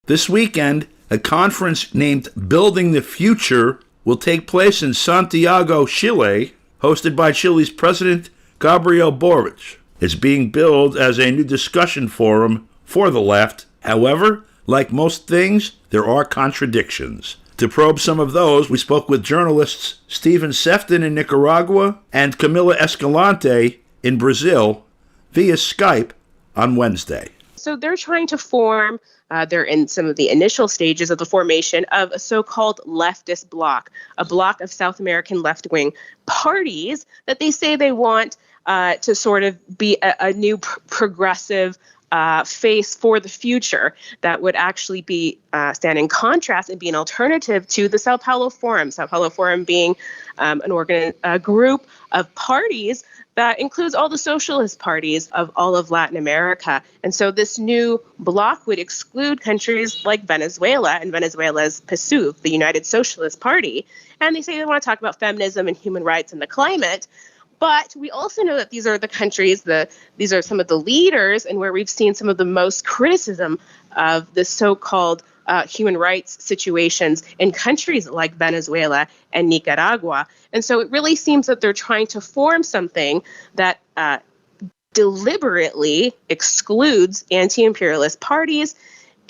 This weekend, a conference named Building the Future will take place in Santiago, Chile, hosted by Chile's President Gabriel Boric. It's being billed as a new discussion forum for the left. However, like most things, there are contradictions. To probe some of those, we spoke with journalists Stephen Sefton in Nicaragua and Camila Escalante in Brazil via Skype on Wednesday. So they're trying to form, they're in some of the initial stages of the formation of a so-called leftist bloc, a bloc of South American left-wing parties that they say they want to sort of be a new progressive face for the future that would actually be stand in contrast and be an alternative to the Sao Paulo Forum. Sao Paulo Forum being a group of parties that includes all the socialist parties of all of Latin America. And so this new bloc would exclude countries like Venezuela and Venezuela's PSUV, the United Socialist Party. And they say they want to talk about feminism and human rights and the climate. But we also know that these are the countries, these are some of the leaders and where we've seen some of the most criticism of the so-called human rights situations in countries like Venezuela and Nicaragua. And so it really seems that they're trying to form something that deliberately excludes anti-imperialist parties.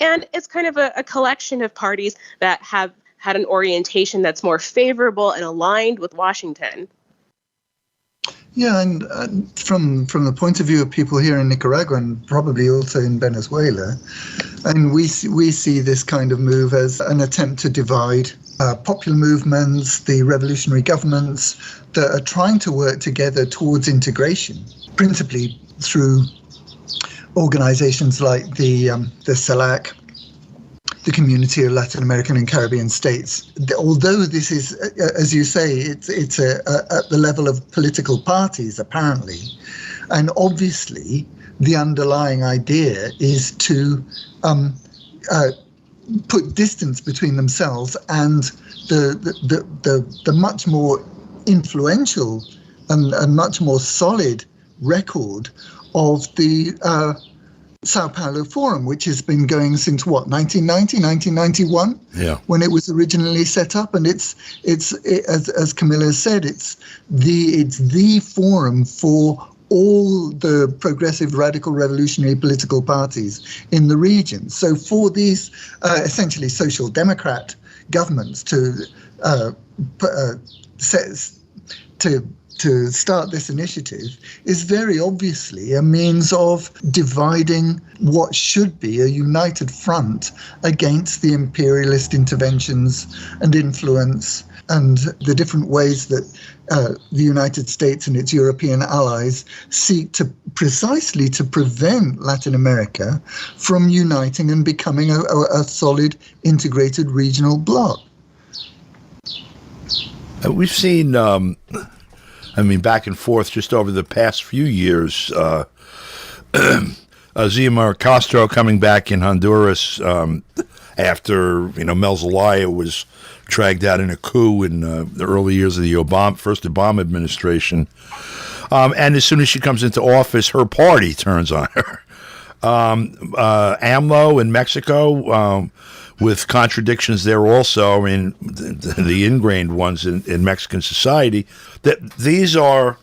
And it's kind of a collection of parties that have had an orientation that's more favorable and aligned with Washington. Yeah, and from the point of view of people here in Nicaragua and probably also in Venezuela, and we see this kind of move as an attempt to divide popular movements, the revolutionary governments that are trying to work together towards integration, principally through organizations like the CELAC, the Community of Latin American and Caribbean States. Although this is, as you say, it's at the level of political parties, apparently. And obviously, the underlying idea is to put distance between themselves and the much more influential and much more solid record of the Sao Paulo Forum, which has been going since 1991, when it was originally set up, and it's as Camila said, it's the forum for all the progressive, radical, revolutionary political parties in the region. So for these essentially social democrat governments to start this initiative is very obviously a means of dividing what should be a united front against the imperialist interventions and influence and the different ways that the United States and its European allies seek to precisely to prevent Latin America from uniting and becoming a solid, integrated regional bloc. We've seen back and forth just over the past few years. Xiomara Castro coming back in Honduras after Mel Zelaya was dragged out in a coup in the early years of the first Obama administration. And as soon as she comes into office, her party turns on her. AMLO in Mexico, with contradictions there also, the ingrained ones in Mexican society, that these are,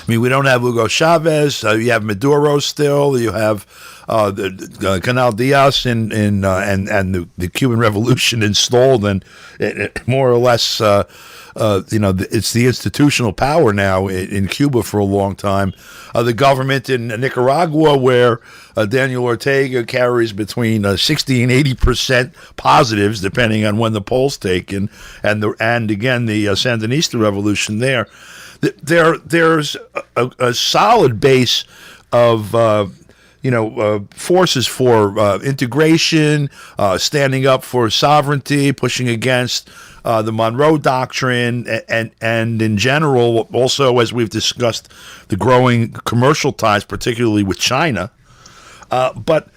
we don't have Hugo Chavez, you have Maduro still, you have the Canal Diaz and the Cuban Revolution installed, and more or less, it's the institutional power now in Cuba for a long time. The government in Nicaragua, where Daniel Ortega carries between 60 and 80% positives, depending on when the polls take, and again the Sandinista revolution there. There's a solid base of forces for integration, standing up for sovereignty, pushing against the Monroe Doctrine, and in general, also, as we've discussed, the growing commercial ties, particularly with China. But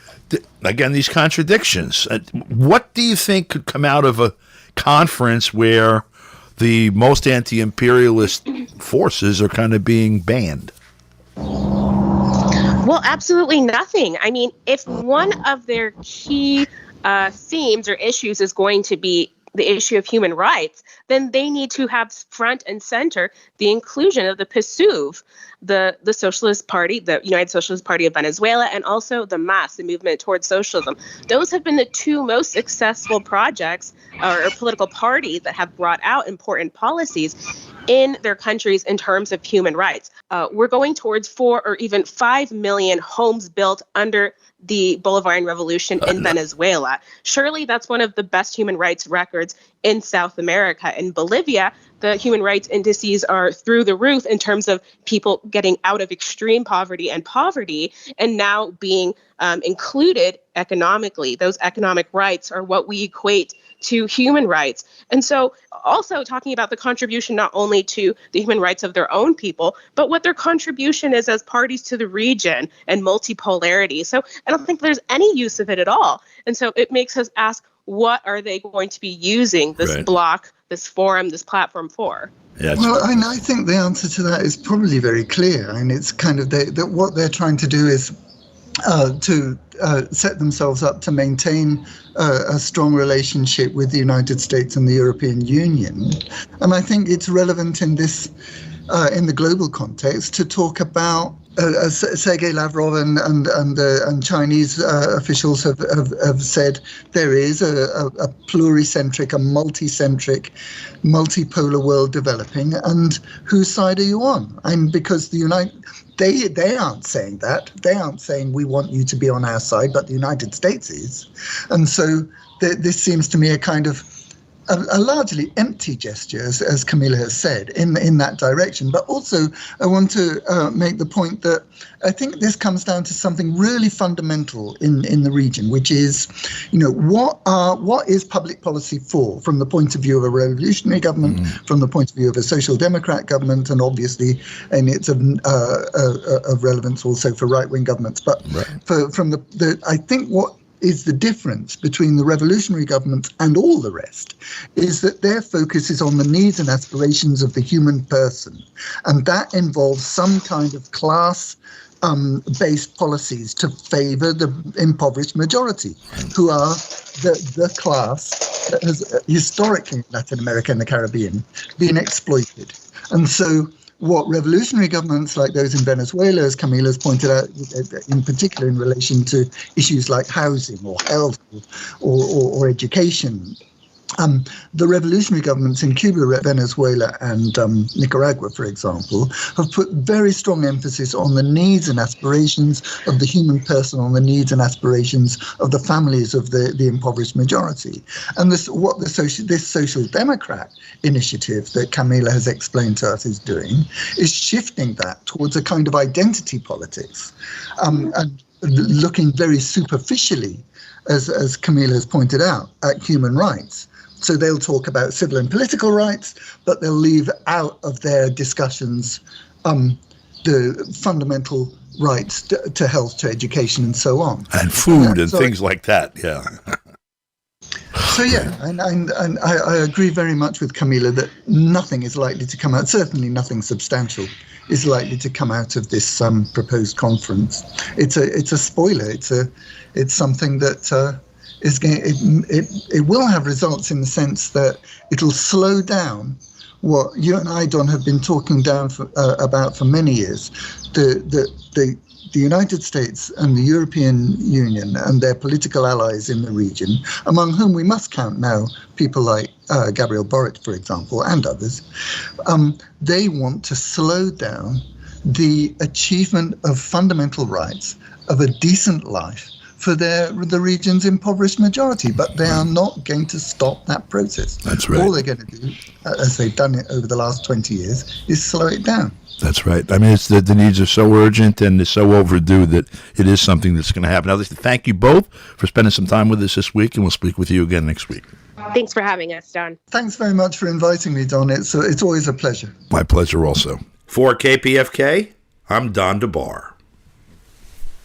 again, these contradictions. What do you think could come out of a conference where the most anti-imperialist forces are kind of being banned? Well, absolutely nothing. I mean, if one of their key themes or issues is going to be the issue of human rights, then they need to have front and center the inclusion of the PSUV, the Socialist Party, the United Socialist Party of Venezuela, and also the MAS, the Movement Towards Socialism. Those have been the two most successful projects or political parties that have brought out important policies in their countries in terms of human rights. We're going towards 4 or even 5 million homes built under the Bolivarian Revolution in Venezuela. Surely that's one of the best human rights records in South America. In Bolivia, the human rights indices are through the roof in terms of people getting out of extreme poverty and now being included economically. Those economic rights are what we equate to human rights. And so also talking about the contribution not only to the human rights of their own people, but what their contribution is as parties to the region and multipolarity. So I don't think there's any use of it at all. And so it makes us ask, what are they going to be using this block, this forum, this platform for? Well, I think the answer to that is probably very clear. And it's kind of that what they're trying to do is to set themselves up to maintain a strong relationship with the United States and the European Union. And I think it's relevant in this, in the global context, to talk about Sergei Lavrov and Chinese officials have said there is a pluricentric, a multicentric, multipolar world developing, and whose side are you on? And because they aren't saying that. They aren't saying we want you to be on our side, but the United States is. And so this seems to me a kind of a largely empty gesture, as Camila has said, in that direction. But also, I want to make the point that I think this comes down to something really fundamental in the region, which is, what is public policy for, from the point of view of a revolutionary government, from the point of view of a social democrat government, and obviously, and it's of relevance also for right-wing governments. But from I think what is the difference between the revolutionary governments and all the rest is that their focus is on the needs and aspirations of the human person. And that involves some kind of class-based policies to favor the impoverished majority, who are the class that has historically in Latin America and the Caribbean been exploited. And so what revolutionary governments like those in Venezuela, as Camila's pointed out, in particular in relation to issues like housing or health or education, the revolutionary governments in Cuba, Venezuela, and Nicaragua, for example, have put very strong emphasis on the needs and aspirations of the human person, on the needs and aspirations of the families of the impoverished majority. And this social democrat initiative that Camila has explained to us is doing is shifting that towards a kind of identity politics, and looking very superficially, as Camila has pointed out, at human rights. So they'll talk about civil and political rights, but they'll leave out of their discussions the fundamental rights to health, to education, and so on. And food and things like that, yeah. So yeah, and I agree very much with Camila that nothing is likely to come out, certainly nothing substantial is likely to come out of this proposed conference. It's a spoiler. It's something that it will have results in the sense that it'll slow down what you and I, Don, have been talking about for many years. The United States and the European Union and their political allies in the region, among whom we must count now people like Gabriel Boric, for example, and others, they want to slow down the achievement of fundamental rights, of a decent life, for the region's impoverished majority, but they are not going to stop that process. That's right. All they're going to do, as they've done it over the last 20 years, is slow it down. That's right. I mean, it's the needs are so urgent and it's so overdue that it is something that's going to happen. Now, listen, thank you both for spending some time with us this week, and we'll speak with you again next week. Thanks for having us, Don. Thanks very much for inviting me, Don. It's always a pleasure. My pleasure also. For KPFK, I'm Don DeBar.